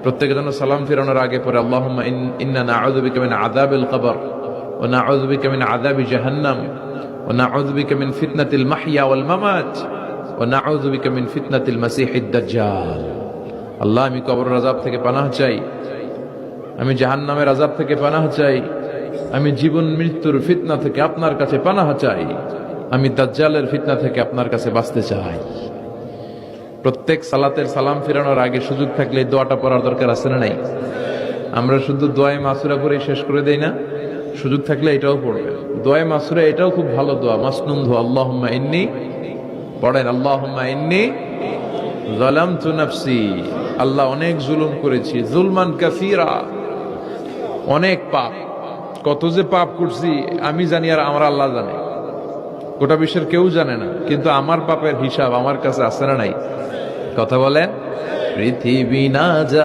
প্রত্যেকে যেন সালাম ফিরানোর আগে পরে আল্লাহুম্মা ইন্না নাউযু বিকা মিন আযাবিল কবর ওয়া নাউযু বিকা মিন আযাবি জাহান্নাম ওয়া নাউযু বিকা মিন ফিতনাতিল মাহইয়া ওয়াল মামাত ওয়া নাউযু বিকা মিন ফিতনাতিল মাসীহিদ দাজ্জাল। আল্লাহ, আমি কবরের আযাব থেকে পানাহ চাই, আমি জাহান্নামের আযাব থেকে পানাহ চাই, আমি জীবন মৃত্যুর ফিতনা থেকে আপনার কাছে পানাহ চাই, আমি দাজ্জালের ফিতনা থেকে আপনার কাছে বাঁচতে চাই। প্রত্যেক সালাতের সালাম ফিরানোর আগে সুযোগ থাকলে এই দোয়াটা পড়ার দরকার আছে না নাই? আমরা শুধু দোয়ায়ে মাসুরা করে শেষ করে দেই না, সুযোগ থাকলে এটাও পড়বেন। দোয়ায়ে মাসুরা এটাও খুব ভালো দোয়া, মাসনুন দোয়া। আল্লাহুম্মা ইন্নী, পড়েন আল্লাহুম্মা ইন্নী যালামতু নাফসি, আল্লাহ অনেক জুলুম করেছি, জুলমান কাসীরা, অনেক পাপ, কত যে পাপ করছি আমি জানি আর আমার আল্লাহ জানে, গোটা বিশ্বের কেউ জানে না, কিন্তু আমার পাপের হিসাব আমার কাছে আছে না নাই? কথা বলেন। পৃথিবী না